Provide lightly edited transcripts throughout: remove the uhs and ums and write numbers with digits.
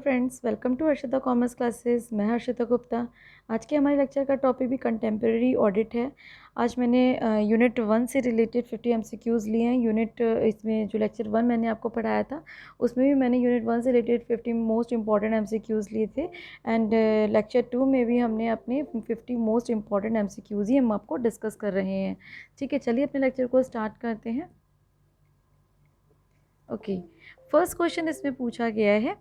Friends, welcome to Harshita commerce classes. मैं हर्षिता गुप्ता। आज के हमारे लेक्चर का टॉपिक भी कंटेम्प्रेरी ऑडिट है। आज मैंने यूनिट 1 से रिलेटेड 50 एमसीक्यूज़ लिए हैं। इसमें जो लेक्चर 1 मैंने आपको पढ़ाया था उसमें भी मैंने यूनिट 1 से रिलेटेड 50 मोस्ट इंपॉर्टेंट एमसीक्यूज़ लिए थे। एंड लेक्चर 2 में भी हमने अपने 50 मोस्ट इंपॉर्टेंट एमसीक्यूज़ ही हम आपको डिस्कस कर रहे हैं। ठीक है, चलिए अपने लेक्चर को स्टार्ट करते हैं। ओके, फर्स्ट क्वेश्चन इसमें पूछा गया है,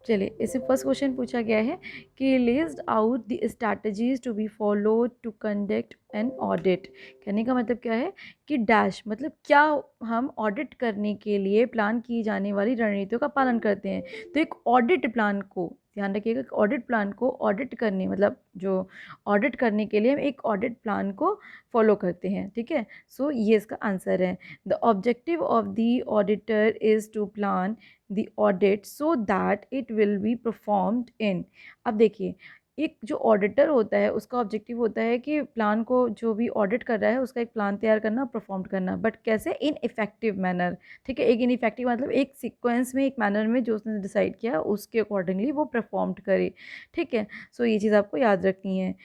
चलिए इसे फर्स्ट क्वेश्चन पूछा गया है कि list out the strategies to be followed to conduct an audit. कहने का मतलब क्या है कि डैश मतलब क्या हम ऑडिट करने के लिए प्लान की जाने वाली रणनीतियों का पालन करते हैं। तो एक ऑडिट प्लान को ध्यान रखिएगा, ऑडिट प्लान को ऑडिट करने मतलब जो ऑडिट करने के लिए हम एक ऑडिट प्लान को फॉलो करते हैं। ठीक है, सो ये इसका आंसर है। The objective of the auditor is to plan the audit so that it will be performed in। अब देखिए, एक जो ऑडिटर होता है उसका ऑब्जेक्टिव होता है कि प्लान को जो भी ऑडिट कर रहा है उसका एक प्लान तैयार करना, परफॉर्म करना, बट कैसे? In effective manner. ठीक है, एक इन इफेक्टिव मतलब एक सीक्वेंस में, एक मैनर में जो उसने डिसाइड किया उसके अकॉर्डिंगली वो परफॉर्म करे। ठीक है, सो ये चीज़ आपको याद रखनी है।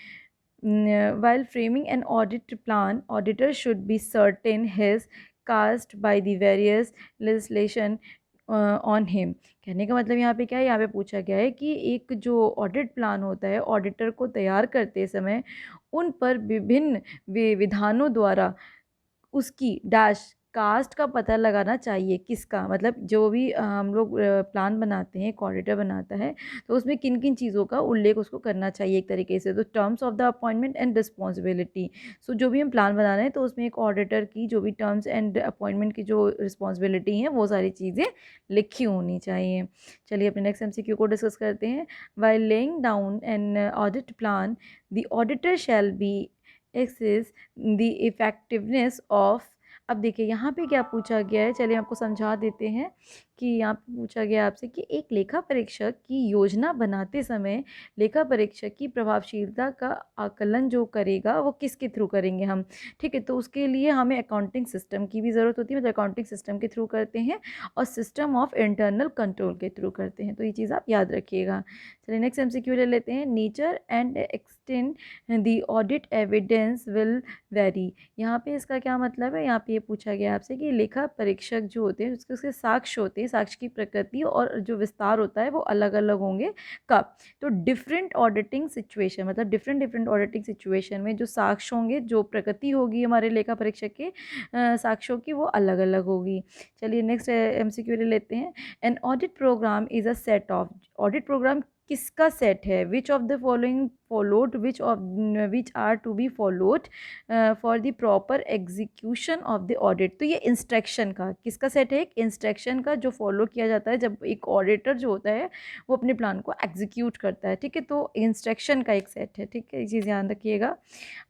While framing an audit plan, auditor should be certain his cast by the various legislation on him. कहने का मतलब यहाँ पे क्या है, यहाँ पे पूछा गया है कि एक जो ऑडिट प्लान होता है ऑडिटर को तैयार करते समय उन पर विभिन्न विधानों द्वारा उसकी डैश कास्ट का पता लगाना चाहिए। किसका मतलब जो भी हम लोग प्लान बनाते हैं, एक ऑडिटर बनाता है तो उसमें किन किन चीज़ों का उल्लेख उसको करना चाहिए एक तरीके से। तो terms of the appointment and responsibility. So जो भी हम प्लान बना रहे हैं तो उसमें एक ऑडिटर की जो भी टर्म्स एंड अपॉइंटमेंट की जो रिस्पॉन्सिबिलिटी हैं वो सारी चीज़ें लिखी होनी चाहिए। चलिए अपने नेक्स्ट एमसीक्यू को डिस्कस करते हैं। While laying down an audit plan the auditor shall be access the effectiveness of. अब देखिए यहाँ पे क्या पूछा गया है, चलिए आपको समझा देते हैं कि यहाँ पे पूछा गया आपसे कि एक लेखा परीक्षक की योजना बनाते समय लेखा परीक्षक की प्रभावशीलता का आकलन जो करेगा वो किसके थ्रू करेंगे हम। ठीक है, तो उसके लिए हमें अकाउंटिंग सिस्टम की भी ज़रूरत होती है, मतलब अकाउंटिंग सिस्टम के थ्रू करते हैं और सिस्टम ऑफ इंटरनल कंट्रोल के थ्रू करते हैं। तो ये चीज़ आप याद रखिएगा। चलिए नेक्स्ट एमसीक्यू ले लेते हैं। Nature and extent the audit evidence will very. यहाँ पे इसका क्या मतलब है, यहाँ पे ये पूछा गया आपसे कि लेखा परीक्षक जो होते हैं उसके साक्ष्य होते हैं, साक्ष्य की प्रकृति और जो विस्तार होता है वो अलग अलग होंगे। कब? तो डिफरेंट ऑडिटिंग सिचुएशन मतलब डिफरेंट ऑडिटिंग सिचुएशन में जो साक्ष्य होंगे, जो प्रकृति होगी हमारे लेखा परीक्षक के साक्ष्यों की, वो अलग अलग होगी। चलिए नेक्स्ट एमसीक्यू ले लेते हैं। An audit programme is a set of. Audit programme किसका सेट है? Which of the following followed, which are to be followed for the proper execution of the audit. तो ये इंस्ट्रक्शन का किसका सेट है? एक इंस्ट्रक्शन का जो फॉलो किया जाता है जब एक ऑडिटर जो होता है वो अपने प्लान को एग्जीक्यूट करता है। ठीक है, तो इंस्ट्रक्शन का एक सेट है। ठीक है, ये चीज़ ध्यान रखिएगा।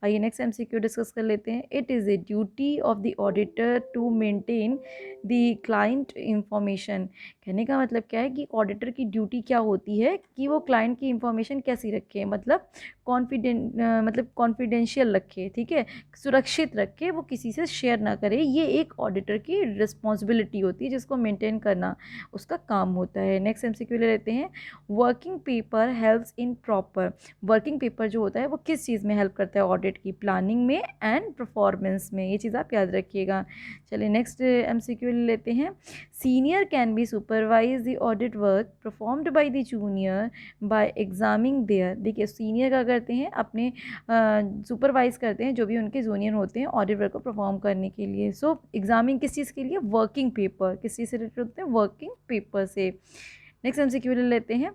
आइए नेक्स्ट एमसीक्यू डिस्कस कर लेते हैं। It is a duty of the auditor to maintain the client information. कहने का मतलब क्या है कि ऑडिटर की ड्यूटी क्या होती है कि वो क्लाइंट की इंफॉर्मेशन कैसी रखे, मतलब कॉन्फिडेंशियल रखे। ठीक है, सुरक्षित रखे, वो किसी से शेयर ना करे। ये एक ऑडिटर की रिस्पॉन्सिबिलिटी होती है जिसको मेंटेन करना उसका काम होता है। नेक्स्ट एमसीक्यू ले लेते हैं। Working paper helps in proper. Working paper जो होता है वो किस चीज़ में हेल्प करता है? ऑडिट की प्लानिंग में एंड परफॉर्मेंस में। ये चीज़ आप याद रखिएगा। चलिए नेक्स्ट एमसीक्यू ले लेते हैं। Senior can be supervise the audit work performed by the junior by examining their. देखिए सीनियर का करते हैं अपने सुपरवाइज करते हैं जो भी उनके जूनियर होते हैं ऑडिट वर्क को परफॉर्म करने के लिए। सो एग्जामिंग किस चीज़ के लिए? Working paper. किस चीज़ से रिलेटेड होते हैं? वर्किंग पेपर से। नेक्स्ट एमसीक्यू ले लेते हैं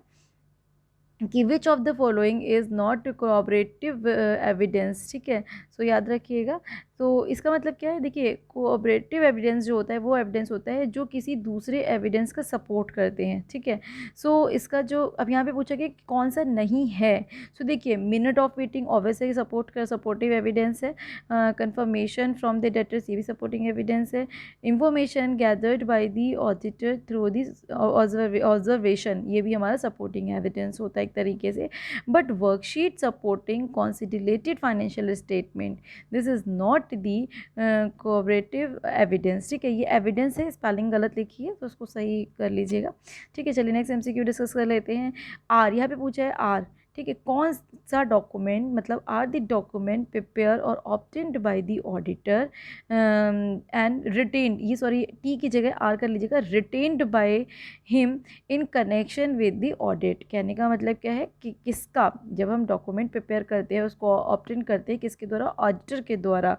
कि विच of the following is not cooperative evidence. ठीक है, सो याद रखिएगा। तो इसका मतलब क्या है? देखिए कोऑपरेटिव एविडेंस जो होता है वो एविडेंस होता है जो किसी दूसरे एविडेंस का सपोर्ट करते हैं। ठीक है, सो इसका जो अब यहाँ पे पूछा गया कि कौन सा नहीं है। सो देखिए minute of meeting obviously supportive evidence है। कंफर्मेशन फ्रॉम द डेटर्स ये भी सपोर्टिंग एविडेंस है। Information gathered by the auditor through this observation ये भी हमारा सपोर्टिंग एविडेंस होता है एक तरीके से, but worksheet supporting considerated financial statement, this is not the cooperative evidence. ठीक है, ये एविडेंस है, स्पेलिंग गलत लिखी है तो उसको सही कर लीजिएगा। ठीक है, चलिए नेक्स्ट एमसीक्यू डिस्कस कर लेते हैं। आर, यहाँ पे पूछा है आर। ठीक है, कौन सा डॉक्यूमेंट, मतलब आर द डॉक्यूमेंट प्रिपेयर और obtained by the auditor and retained, ये सॉरी टी की जगह आर कर लीजिएगा, retained by him in connection with the audit. कहने का मतलब क्या है कि किसका, जब हम डॉक्यूमेंट प्रिपेयर करते हैं उसको ऑब्टेन करते हैं किसके द्वारा, ऑडिटर के द्वारा,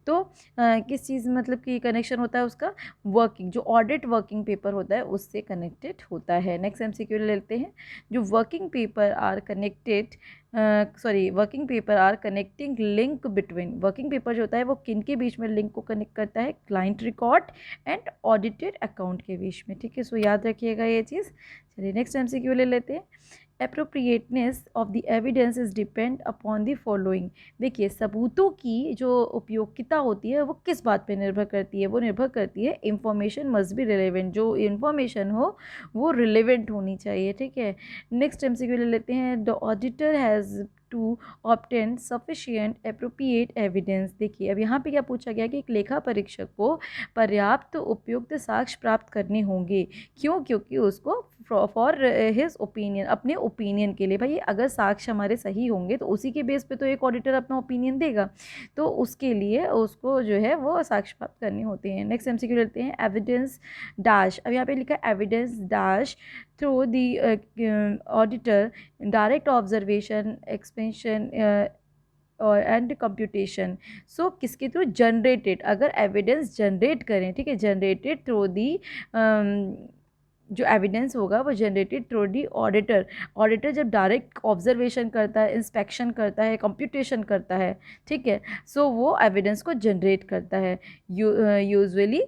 तो किस चीज़ मतलब कि कनेक्शन होता है उसका, वर्किंग, जो ऑडिट वर्किंग पेपर होता है उससे कनेक्टेड होता है। नेक्स्ट एमसीक्यू लेते हैं। जो working paper are connected, working paper are connecting link between, working paper जो होता है वो किन के बीच में लिंक को कनेक्ट करता है, client record and audited account के बीच में। ठीक है, सो याद रखिएगा ये चीज़। चलिए नेक्स्ट एमसीक्यू ले लेते हैं। appropriateness of the evidence is depend upon the following। देखिए, सबूतों की जो उपयोगिता होती है वो किस बात पे निर्भर करती है, वो निर्भर करती है इंफॉर्मेशन मस्ट बी रिलेवेंट, जो इंफॉर्मेशन हो वो रिलेवेंट होनी चाहिए। ठीक है, नेक्स्ट एमसीक्यू ले लेते हैं। The auditor has to obtain sufficient appropriate evidence. देखिए, अब यहाँ पे क्या पूछा गया कि एक लेखा परीक्षक को पर्याप्त उपयुक्त साक्ष्य प्राप्त करने होंगे। क्यों? क्योंकि उसको फॉर हिज ओपिनियन, अपने ओपिनियन के लिए, भाई अगर साक्ष्य हमारे सही होंगे तो उसी के बेस पे तो एक ऑडिटर अपना ओपिनियन देगा, तो उसके लिए उसको जो है वो साक्ष्य प्राप्त करने होते हैं। नेक्स्ट एमसीक्यू लेते हैं। एविडेंस डैश, अब यहाँ पे लिखा है evidence dash through the auditor direct observation expansion और एंड कंप्यूटेशन। सो किसके थ्रू, जनरेटेड, अगर एविडेंस जनरेट करें, ठीक है, जनरेटेड थ्रू दी जो एविडेंस होगा वो generated through the auditor. Auditor जब डायरेक्ट ऑब्जर्वेशन करता है, इंस्पेक्शन करता है, कंप्यूटेशन करता है, ठीक है, सो वो एविडेंस को जनरेट करता है। Usually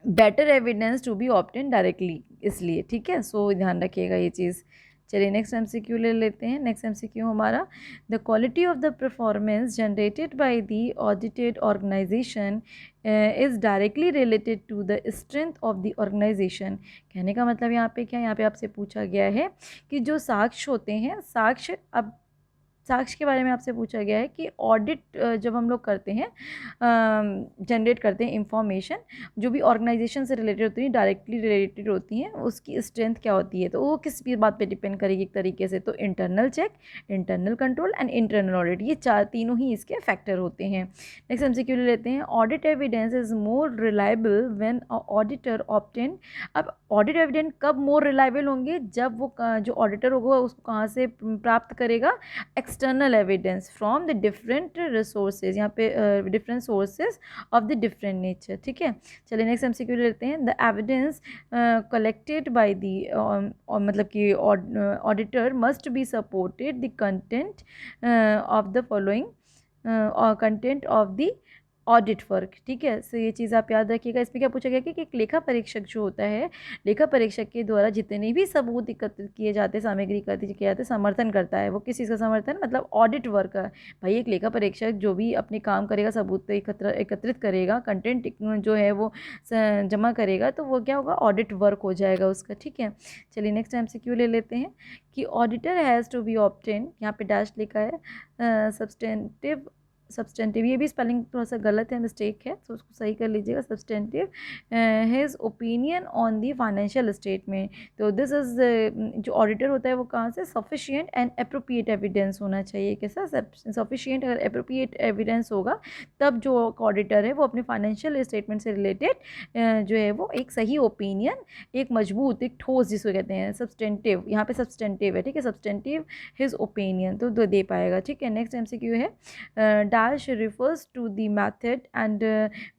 better evidence to be obtain directly, इसलिए। ठीक है, सो ध्यान रखिएगा ये चीज़। चलिए नेक्स्ट एमसीक्यू ले लेते हैं। नेक्स्ट एमसीक्यू हमारा, the quality of the performance generated by the audited organisation is directly related to the strength of the organisation. कहने का मतलब यहाँ पे क्या, यहाँ पे आपसे पूछा गया है कि जो साक्ष्य होते हैं, साक्ष्य, अब साक्ष्य के बारे में आपसे पूछा गया है कि ऑडिट जब हम लोग करते हैं, जनरेट करते हैं इंफॉर्मेशन जो भी ऑर्गेनाइजेशन से रिलेटेड होती है, डायरेक्टली रिलेटेड होती हैं, उसकी स्ट्रेंथ क्या होती है, तो वो किस भी बात पे डिपेंड करेगी एक तरीके से, तो internal check, internal control and internal audit, ये तीनों ही इसके फैक्टर होते हैं। नेक्स्ट एमसीक्यू लेते हैं। Audit evidence is more reliable when auditor obtain. अब ऑडिट एविडेंस कब मोर रिलायबल होंगे, जब वो जो ऑडिटर होगा उसको कहाँ से प्राप्त करेगा, external evidence from the different resources, यहाँ पे different sources of the different nature. ठीक है, चलिए नेक्स्ट एमसीक्यू लेते हैं। The evidence collected by the मतलब कि auditor must be supported the content of the following content of the audit work. ठीक है, सो ये चीज़ आप याद रखिएगा। इसमें क्या पूछा गया कि एक लेखा परीक्षक जो होता है, लेखा परीक्षक के द्वारा जितने भी सबूत एकत्रित किए जाते हैं, सामग्री एकत्रित किए जाते हैं, समर्थन करता है। वो किस चीज़ का समर्थन, मतलब ऑडिट वर्क का। भाई एक लेखा परीक्षक जो भी अपने काम करेगा, सबूत एकत्रित करेगा, कंटेंट जो है वो जमा करेगा, तो वो क्या होगा, ऑडिट वर्क हो जाएगा उसका। ठीक है, चलिए नेक्स्ट एमसीक्यू ले लेते हैं कि auditor has to be obtain, यहाँ पे डैश लिखा है, सब्सटेंटिव, ये भी स्पेलिंग थोड़ा सा गलत है, मिस्टेक है, तो उसको सही कर लीजिएगा। Substantive his opinion on the financial statement, तो दिस इज जो ऑडिटर होता है वो कहाँ से, सफिशिएंट एंड अप्रोप्रिएट एविडेंस होना चाहिए। कैसा, सफिशिएंट, अगर अप्रोप्रिएट एविडेंस होगा तब जो ऑडिटर है वो अपने फाइनेंशियल स्टेटमेंट से रिलेटेड जो है वो एक सही ओपिनियन, एक मजबूत, एक ठोस जिसको कहते हैं, सब्सटेंटिव, यहाँ पे सब्सटेंटिव है, ठीक है, सब्सटेंटिव हिज ओपिनियन तो दे पाएगा। ठीक है, नेक्स्ट एमसीक्यू है। Dash refers to the method and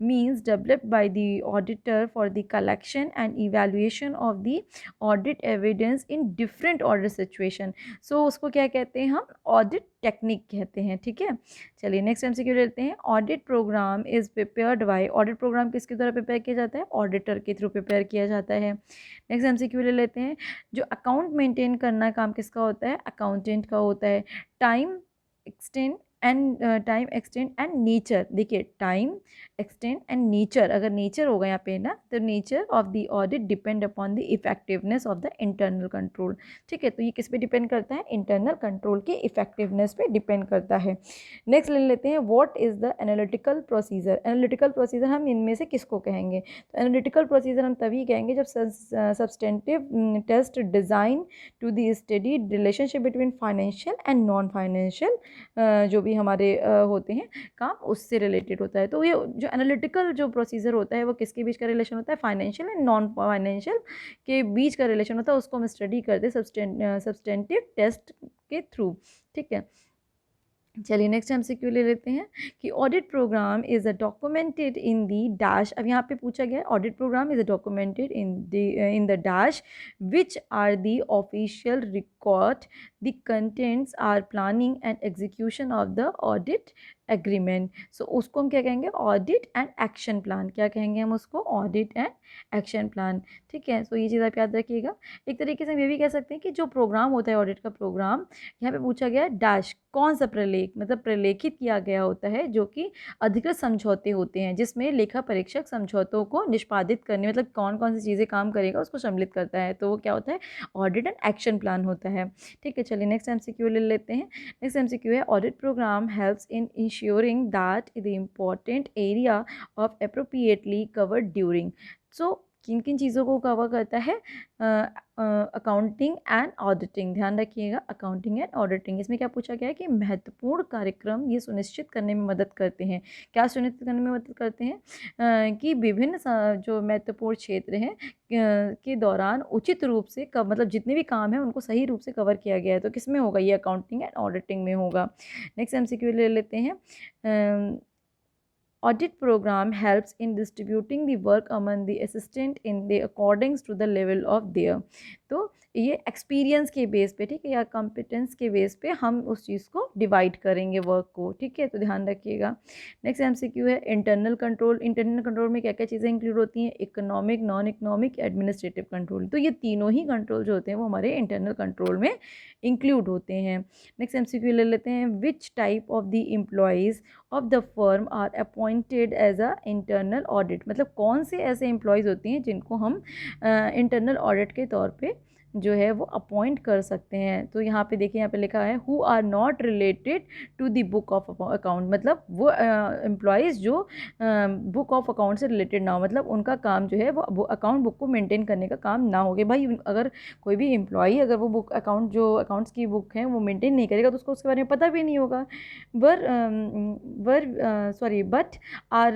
means developed by the auditor for the collection and evaluation of the audit evidence in different audit situation। So उसको क्या कहते हैं हम, audit टेक्निक कहते हैं। ठीक है, चलिए नेक्स्ट एमसीक्यू लेते हैं। Audit programme is prepared by, audit programme किसके द्वारा प्रिपेयर किया जाता है, ऑडिटर के थ्रू प्रिपेयर किया जाता है। नेक्स्ट एमसीक्यू ले लेते हैं। जो अकाउंट मेंटेन करना काम किसका होता है, अकाउंटेंट का होता है। Time extend and time extend and nature, देखिए टाइम एक्सटेंड एंड नेचर, अगर नेचर होगा यहाँ पे ना तो nature of the audit depend upon the effectiveness of the internal control. ठीक है, तो ये किस पे डिपेंड करता है, इंटरनल कंट्रोल के इफेक्टिवनेस पे डिपेंड करता है। नेक्स्ट ले लेते हैं, what is the analytical procedure. Analytical procedure हम इनमें से किसको कहेंगे, तो एनालिटिकल प्रोसीजर हम तभी कहेंगे जब substantive test design to the study relationship between financial and non financial जो भी हमारे होते हैं काम उससे रिलेटेड होता है। तो ये जो एनालिटिकल जो प्रोसीजर होता है वो किसके बीच का रिलेशन होता है, फाइनेंशियल एंड नॉन फाइनेंशियल के बीच का रिलेशन होता है, उसको हम स्टडी करते हैं सब्सटेंटिव टेस्ट के थ्रू। ठीक है, चलिए नेक्स्ट एमसीक्यू ले लेते हैं कि audit programme is a documented in the dash. अब यहाँ पे पूछा गया है audit programme is a documented in the dash which are the official record the contents are planning and execution of the audit agreement. So उसको हम क्या कहेंगे, ऑडिट एंड एक्शन प्लान, क्या कहेंगे हम उसको, ऑडिट एंड एक्शन प्लान। ठीक है, सो ये चीज़ आप याद रखिएगा। एक तरीके से हम ये भी कह सकते हैं कि जो प्रोग्राम होता है ऑडिट का प्रोग्राम, यहाँ पे पूछा गया है डैश कौन सा प्रलेख, मतलब प्रलेखित किया गया होता है जो कि अधिकृत समझौते होते हैं जिसमें लेखा परीक्षक समझौतों को निष्पादित करने, मतलब कौन कौन सी चीज़ें काम करेगा उसको सम्मिलित करता है, तो वो क्या होता है, ऑडिट एंड एक्शन प्लान होता है। ठीक है, चलिए नेक्स्ट एमसीक्यू ले लेते हैं। नेक्स्ट एमसीक्यू है audit programme helps in ensuring that the important area of appropriately covered during. So किन किन चीज़ों को कवर करता है, अकाउंटिंग एंड ऑडिटिंग, ध्यान रखिएगा अकाउंटिंग एंड ऑडिटिंग। इसमें क्या पूछा गया है कि महत्वपूर्ण कार्यक्रम ये सुनिश्चित करने में मदद करते हैं, क्या सुनिश्चित करने में मदद करते हैं, कि विभिन्न जो महत्वपूर्ण क्षेत्र हैं के दौरान उचित रूप से मतलब जितने भी काम हैं उनको सही रूप से कवर किया गया है, तो किस में होगा, ये अकाउंटिंग एंड ऑडिटिंग में होगा। नेक्स्ट एमसीक्यू ले लेते हैं, audit program helps in distributing the work among the assistant in the according to the level of their। तो ये एक्सपीरियंस के बेस पे, ठीक है, या कॉम्पिटेंस के बेस पे हम उस चीज़ को डिवाइड करेंगे वर्क को। ठीक है, तो ध्यान रखिएगा। नेक्स्ट एमसीक्यू है इंटरनल कंट्रोल। इंटरनल कंट्रोल में क्या क्या चीज़ें इंक्लूड होती हैं, economic, non economic, administrative control. तो ये तीनों ही कंट्रोल जो होते हैं वो हमारे इंटरनल कंट्रोल में इंक्लूड होते हैं। नेक्स्ट एमसीक्यू ले लेते हैं, which type of the employees of the firm are appointed as a internal audit, मतलब कौन से ऐसे एम्प्लॉयज़ होती हैं जिनको हम इंटरनल ऑडिट के तौर पे जो है वो अपॉइंट कर सकते हैं। तो यहाँ पे देखिए, यहाँ पे लिखा है who are not related to the book of account, मतलब वो एम्प्लॉयज़ जो बुक ऑफ अकाउंट से रिलेटेड ना हो, मतलब उनका काम जो है वो अकाउंट बुक को मेंटेन करने का काम ना हो। कि भाई अगर कोई भी एम्प्लॉई अगर वो बुक अकाउंट जो अकाउंट्स की बुक है वो मेंटेन नहीं करेगा तो उसको उसके बारे में पता भी नहीं होगा। But are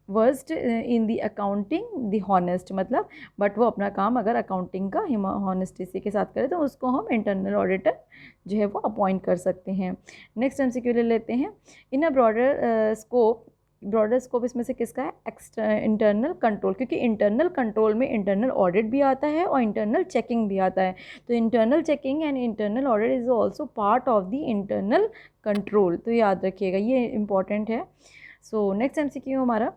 worst in the accounting the honest, मतलब बट वो अपना काम अगर अकाउंटिंग का हॉनेस्टी के साथ करे तो उसको हम इंटरनल ऑडिटर जो है वो अपॉइंट कर सकते हैं। नेक्स्ट एमसीक्यू ले लेते हैं, in a broader scope, broader scope इसमें से किसका है, इंटरनल कंट्रोल, क्योंकि इंटरनल कंट्रोल में इंटरनल ऑडिट भी आता है और इंटरनल चेकिंग भी आता है। तो internal checking and internal audit is also part of the internal control, तो याद रखिएगा ये इंपॉर्टेंट है। सो नेक्स्ट एमसीक्यू हमारा,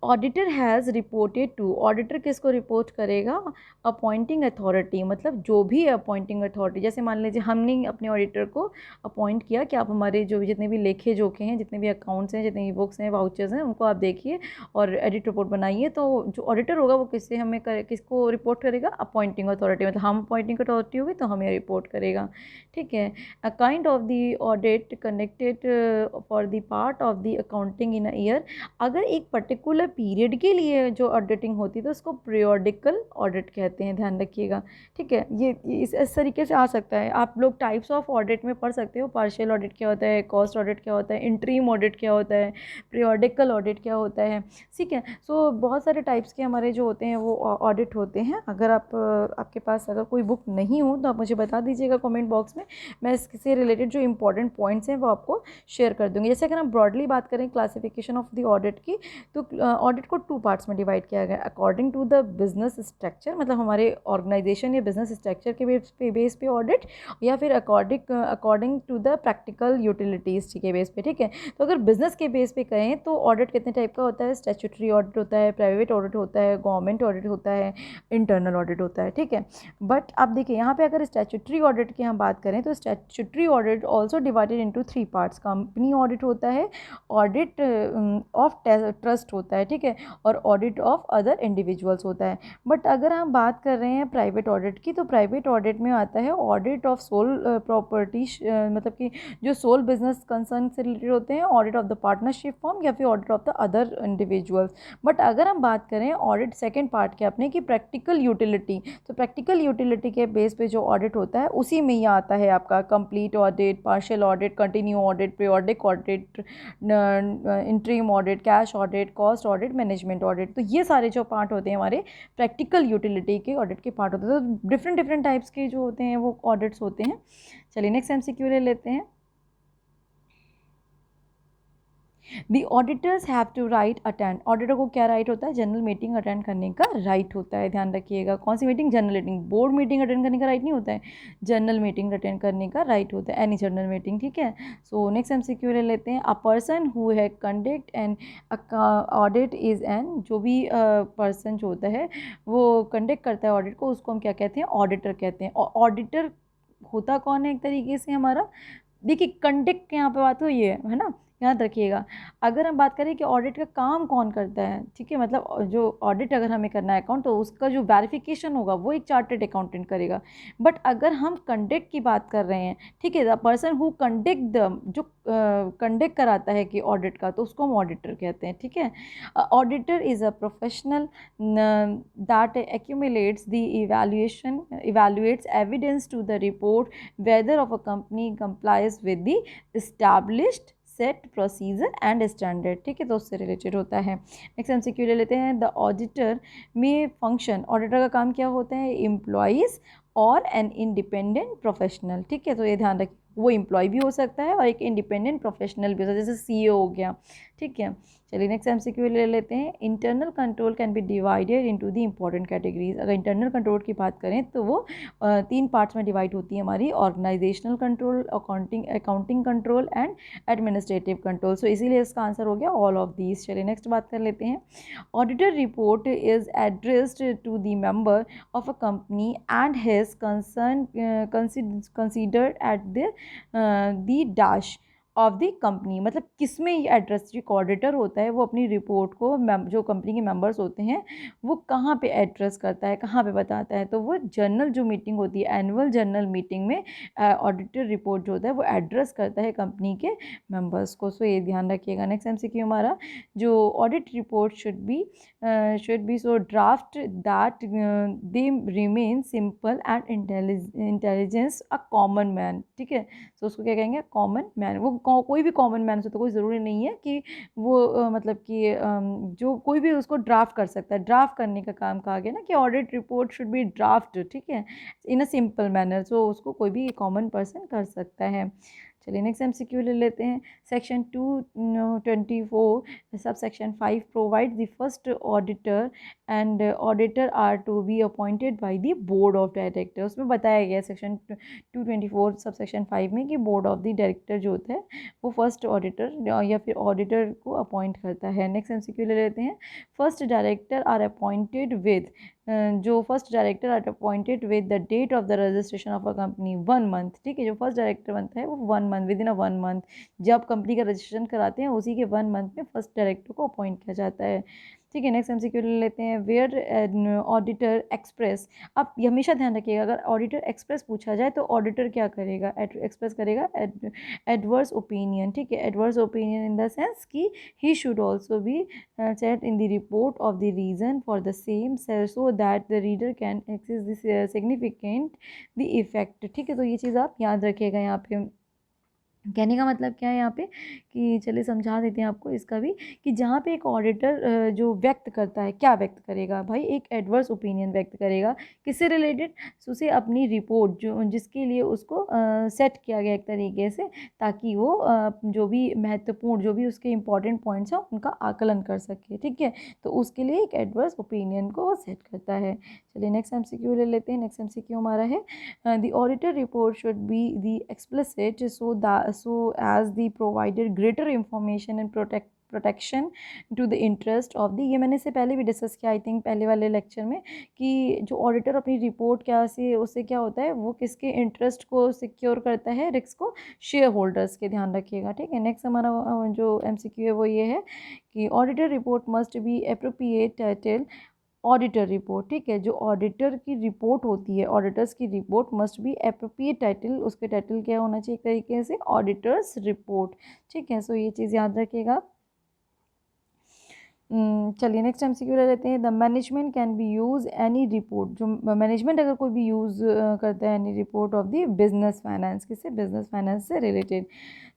auditor has reported to, auditor किसको रिपोर्ट करेगा, अपॉइंटिंग अथॉरिटी, मतलब जो भी अपॉइंटिंग अथॉरिटी, जैसे मान लीजिए हमने अपने ऑडिटर को अपॉइंट किया कि आप हमारे जो जितने भी लेखे जोखे हैं, जितने भी अकाउंट्स हैं, जितनी भी बुक्स हैं, वाउचर्स हैं, उनको आप देखिए और एडिट रिपोर्ट बनाइए। तो जो ऑडिटर होगा वो किससे हमें किसको रिपोर्ट करेगा, अपॉइंटिंग अथॉरिटी, मतलब हम अपॉइंटिंग अथॉरिटी होगी तो हमें रिपोर्ट करेगा। ठीक है, a kind of the audit connected for the part of the accounting in a year, अगर एक पर्टिकुलर पीरियड के लिए जो ऑडिटिंग होती है तो उसको पीरियोडिकल ऑडिट कहते हैं, ध्यान रखिएगा। ठीक है, ये इस तरीके से आ सकता है। आप लोग टाइप्स ऑफ ऑडिट में पढ़ सकते हो, पार्शियल ऑडिट क्या होता है, कॉस्ट ऑडिट क्या होता है, इंटरिम ऑडिट क्या होता है, पीरियोडिकल ऑडिट क्या होता है। ठीक है, सो बहुत सारे टाइप्स के हमारे जो होते हैं वो ऑडिट होते हैं। अगर आपके पास अगर कोई बुक नहीं हो तो आप मुझे बता दीजिएगा कमेंट बॉक्स में, मैं इससे रिलेटेड जो इंपॉर्टेंट पॉइंट्स हैं वो आपको शेयर कर दूँगी। जैसे अगर हम ब्रॉडली बात करें क्लासिफिकेशन ऑफ द ऑडिट की, तो ऑडिट को 2 पार्ट्स में डिवाइड किया गया according to the business structure, मतलब हमारे ऑर्गेनाइजेशन या बिजनेस स्ट्रक्चर के बेस पे ऑडिट, या फिर according to the practical utilities के बेस पे, ठीक है। तो अगर बिजनेस के बेस पे कहें तो ऑडिट कितने टाइप का होता है, स्टैट्यूटरी ऑडिट होता है, प्राइवेट ऑडिट होता है, गवर्नमेंट ऑडिट होता है, इंटरनल ऑडिट होता है, ठीक है। बट अब देखिए यहाँ पे अगर स्टैट्यूटरी ऑडिट की हम बात करें तो statutory audit also divided into 3 parts. Company audit होता है, ऑडिट ऑफ ट्रस्ट होता है, ठीक है, और ऑडिट ऑफ अदर इंडिविजुअल्स होता है। बट अगर हम बात कर रहे हैं प्राइवेट ऑडिट की, तो प्राइवेट ऑडिट में आता है ऑडिट ऑफ सोल प्रॉपर्टी, मतलब कि जो सोल बिजनेस कंसर्न से रिलेटेड होते हैं, audit of the partnership form, या फिर audit of the other individuals. But अगर हम बात करें ऑडिट सेकेंड पार्ट के अपने की प्रैक्टिकल यूटिलिटी, तो प्रैक्टिकल यूटिलिटी के बेस पे जो ऑडिट होता है उसी में ही आता है आपका complete audit, partial audit, continue audit, periodic audit, interim audit, cash audit, cost audit, management audit. तो ये सारे जो पार्ट होते हैं हमारे प्रैक्टिकल यूटिलिटी के ऑडिट के पार्ट होते हैं। तो डिफरेंट डिफरेंट टाइप्स के जो होते हैं वो ऑडिट्स होते हैं। चलिए नेक्स्ट एमसीक्यू ले लेते हैं। The auditors have to right attend, auditor को क्या राइट होता है, जनरल मीटिंग अटेंड करने का राइट होता है। ध्यान रखिएगा, कौन सी meeting, general meeting, board meeting attend करने का राइट नहीं होता है, जनरल मीटिंग अटेंड करने का राइट होता है, एनी जनरल मीटिंग, ठीक है। सो नेक्स्ट एमसीक्यू ले लेते हैं। अ पर्सन हु है conduct and audit is an, जो भी पर्सन जो होता है वो कंडक्ट करता है ऑडिट को, उसको हम क्या कहते हैं, ऑडिटर कहते हैं। और ऑडिटर होता कौन है एक तरीके से हमारा, देखिए कंडक्ट के यहाँ पे बात हुई है ना, याद रखिएगा। अगर हम बात करें कि ऑडिट का काम कौन करता है, ठीक है, मतलब जो ऑडिट अगर हमें करना है अकाउंट, तो उसका जो वेरिफिकेशन होगा वो एक चार्टर्ड अकाउंटेंट करेगा। बट अगर हम कंडक्ट की बात कर रहे हैं, ठीक है, the person who conduct the, जो कंडक्ट कराता है कि ऑडिट का, तो उसको हम ऑडिटर कहते हैं, ठीक है। Auditor is a professional that accumulates the evaluates evidence to the report whether of a company complies with the established set procedure and standard, ठीक है, तो उससे रिलेटेड होता है। नेक्स्ट एमसीक्यू ले लेते हैं। द ऑडिटर में फंक्शन, ऑडिटर का काम क्या होता है, एम्प्लॉइज़ और एन इंडिपेंडेंट प्रोफेशनल, ठीक है। तो ये ध्यान रखिए, वो एम्प्लॉय भी हो सकता है और एक इंडिपेंडेंट प्रोफेशनल भी हो सकता है, जैसे सीईओ हो गया, ठीक है। चलिए नेक्स्ट एमसीक्यू ले लेते हैं। Internal control can be divided into the important categories. अगर इंटरनल कंट्रोल की बात करें तो वो 3 पार्ट्स में डिवाइड होती है हमारी, organisational control, accounting control and administrative control. So इसीलिए इसका आंसर हो गया ऑल ऑफ दीज। चलिए नेक्स्ट बात कर लेते हैं। Auditor report is addressed to the member of a company and his concern considered at the dash of the company, मतलब किस में ये एड्रेस, जो ऑडिटर होता है वो अपनी रिपोर्ट को जो कंपनी के मेंबर्स होते हैं वो कहाँ पे एड्रेस करता है, कहाँ पे बताता है, तो वो जनरल जो मीटिंग होती है, एनुअल जनरल मीटिंग में ऑडिटर रिपोर्ट जो होता है वो एड्रेस करता है कंपनी के मेंबर्स को। सो ये ध्यान रखिएगा। नेक्स्ट एमसीक्यू हमारा, जो audit report should be so draft that they remain simple and intelligence a common man, ठीक है। तो उसको क्या कहेंगे, कॉमन मैन। वो कोई भी कॉमन मैन से, तो कोई ज़रूरी नहीं है कि वो मतलब कि जो कोई भी उसको ड्राफ्ट कर सकता है। ड्राफ्ट करने का काम कहा गया ना कि audit report should be draft, ठीक है, इन अ सिंपल मैनर। सो उसको कोई भी कॉमन पर्सन कर सकता है। चलिए नेक्स्ट एमसीक्यू ले लेते हैं। Section 224 sub section 5 provide the first auditor and auditor are to be appointed by the board of director. उसमें बताया गया सेक्शन 224 सब सेक्शन 5 में कि बोर्ड ऑफ द डायरेक्टर जो होता है वो फर्स्ट ऑडिटर या फिर ऑडिटर को अपॉइंट करता है। नेक्स्ट एमसीक्यू ले लेते हैं। First director are appointed with, जो first director are appointed with the date of the registration of a company 1 month, ठीक है। जो फर्स्ट डायरेक्टर बनता है वो 1 month, within a 1 month, जब कंपनी का रजिस्ट्रेशन कराते हैं उसी के 1 मंथ में फर्स्ट डायरेक्टर को अपॉइंट किया जाता है, ठीक है। नेक्स्ट एमसीक्यू ले लेते हैं। वेयर ऑडिटर एक्सप्रेस, आप ये हमेशा ध्यान रखिएगा, अगर ऑडिटर एक्सप्रेस पूछा जाए तो ऑडिटर क्या करेगा, एक्सप्रेस करेगा एडवर्स ओपिनियन, ठीक है। Adverse opinion in the sense कि he should also be set in the report of the reason for the same, so that the reader can access the significant the effect, ठीक है। तो ये चीज़ आप याद रखिएगा यहाँ पे। कहने का मतलब क्या है यहाँ पे कि चलिए समझा देते हैं आपको इसका भी, कि जहाँ पे एक ऑडिटर जो व्यक्त करता है, क्या व्यक्त करेगा भाई, एक एडवर्स ओपिनियन व्यक्त करेगा, किससे रिलेटेड, उसे अपनी रिपोर्ट जो जिसके लिए उसको सेट किया गया एक तरीके से, ताकि वो जो भी महत्वपूर्ण, जो भी उसके इंपॉर्टेंट पॉइंट्स हैं उनका आकलन कर सके, ठीक है। तो उसके लिए एक एडवर्स ओपिनियन को वो सेट करता है। चलिए नेक्स्ट एमसीक्यू ले लेते हैं। नेक्स्ट एमसीक्यू हमारा है, the auditor report should be the explicit so as the provided greater information and protection to the interest of the, ये मैंने इससे पहले भी डिस्कस किया आई थिंक पहले वाले लेक्चर में, कि जो ऑडिटर अपनी रिपोर्ट क्या से उससे क्या होता है, वो किसके इंटरेस्ट को सिक्योर करता है, रिस्क को शेयर होल्डर्स के, ध्यान रखिएगा, ठीक है। नेक्स्ट हमारा जो एमसीक्यू है वो ये है कि auditor report must be appropriate title auditor report, ठीक है। जो ऑडिटर की रिपोर्ट होती है, ऑडिटर्स की report must be appropriate title, उसके टाइटल क्या होना चाहिए एक तरीके से, ऑडिटर्स रिपोर्ट, ठीक है। सो ये चीज़ याद रखिएगा। चलिए नेक्स्ट एमसीक्यू ले लेते हैं। The management can be use any report, जो मैनेजमेंट अगर कोई भी यूज़ करता है any report of the business finance, किससे, बिजनेस फाइनेंस से रिलेटेड।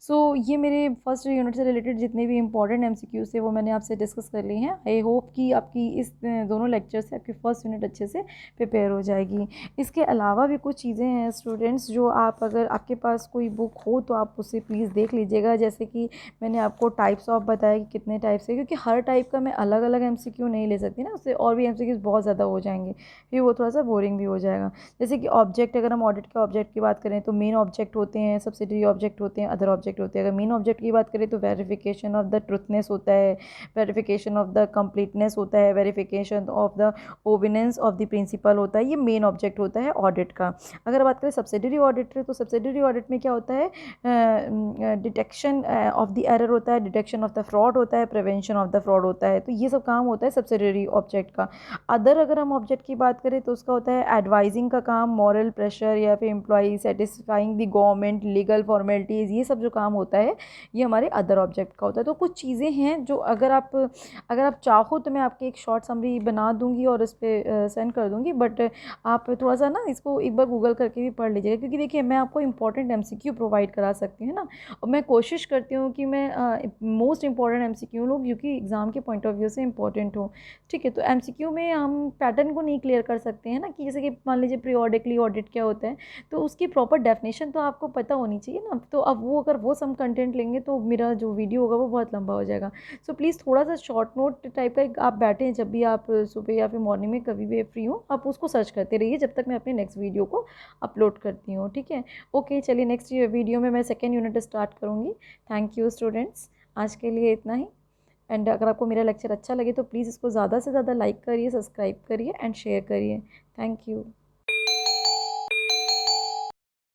सो ये मेरे फर्स्ट यूनिट से रिलेटेड जितने भी इंपॉर्टेंट एमसीक्यूज थे वो मैंने आपसे डिस्कस कर लिए हैं। आई होप कि आपकी इस दोनों लेक्चर से आपकी फर्स्ट यूनिट अच्छे से प्रिपेयर हो जाएगी। इसके अलावा भी कुछ चीज़ें हैं स्टूडेंट्स, जो आप, अगर आपके पास कोई बुक हो तो आप उसे प्लीज़ देख लीजिएगा। जैसे कि मैंने आपको टाइप्स ऑफ बताया कि कितने टाइप्स है, क्योंकि हर टाइप का मैं अलग अलग एमसीक्यू नहीं ले सकती ना, उससे और भी एमसीक्यूज बहुत ज़्यादा हो जाएंगे, फिर वो थोड़ा सा बोरिंग भी हो जाएगा। जैसे कि ऑब्जेक्ट, अगर हम ऑडिट के ऑब्जेक्ट की बात करें तो मेन ऑब्जेक्ट होते हैं, सब्सिडरी ऑब्जेक्ट होते हैं, अदर ऑब्जेक्ट होते हैं। अगर मेन ऑब्जेक्ट की बात करें तो वेरिफिकेशन ऑफ द ट्रुथनेस होता है, वेरिफिकेशन ऑफ द कंप्लीटनेस होता है, वेरिफिकेशन ऑफ द ओविनेंस ऑफ द प्रिंसिपल होता है, ये मेन ऑब्जेक्ट होता है ऑडिट का। अगर बात करें सब्सिडरी ऑडिट, तो सब्सिडरी ऑडिट में क्या होता है, डिटेक्शन ऑफ द एरर होता है, डिटेक्शन ऑफ द फ्रॉड होता है, प्रिवेंशन ऑफ द फ्रॉड होता है, तो ये सब काम होता है सब्सिडरी ऑब्जेक्ट का। अदर अगर हम ऑब्जेक्ट की बात करें तो उसका होता है एडवाइजिंग का काम, मॉरल प्रेशर या फिर employee, satisfying the government, legal formalities, ये सब जो काम होता है ये हमारे अदर ऑब्जेक्ट का होता है। तो कुछ चीज़ें हैं जो अगर आप चाहो तो मैं आपकी एक शॉर्ट समरी बना दूंगी और इस पर सेंड कर दूंगी, बट आप थोड़ा सा ना इसको एक बार गूगल करके भी पढ़ लीजिएगा, क्योंकि देखिए मैं आपको इंपॉर्टेंट एमसीक्यू प्रोवाइड करा सकती हूँ ना, और मैं कोशिश करती हूँ कि मैं मोस्ट इंपॉर्टेंट एमसीक्यू लूँ जो कि एग्ज़ाम के पॉइंट ऑफ व्यू से इंपॉर्टेंट हो, ठीक है। तो एमसीक्यू में हम पैटर्न को नहीं क्लियर कर सकते हैं ना, कि जैसे कि मान लीजिए पीरियोडिकली ऑडिट क्या होता है, तो उसकी प्रॉपर डेफिनेशन तो आपको पता होनी चाहिए ना। तो अब वो अगर वो सम कंटेंट लेंगे तो मेरा जो वीडियो होगा वो बहुत लंबा हो जाएगा। सो प्लीज़ थोड़ा सा शॉर्ट नोट टाइप का आप बैठें, जब भी आप सुबह या फिर मॉर्निंग में कभी भी फ्री हो, आप उसको सर्च करते रहिए जब तक मैं अपने नेक्स्ट वीडियो को अपलोड करती हूँ, ठीक है। ओके, चलिए नेक्स्ट वीडियो में मैं सेकेंड यूनिट स्टार्ट करूँगी। थैंक यू स्टूडेंट्स, आज के लिए इतना ही। एंड अगर आपको मेरा लेक्चर अच्छा लगे तो प्लीज़ इसको ज़्यादा से ज़्यादा लाइक करिए, सब्सक्राइब करिए एंड शेयर करिए। Thank you.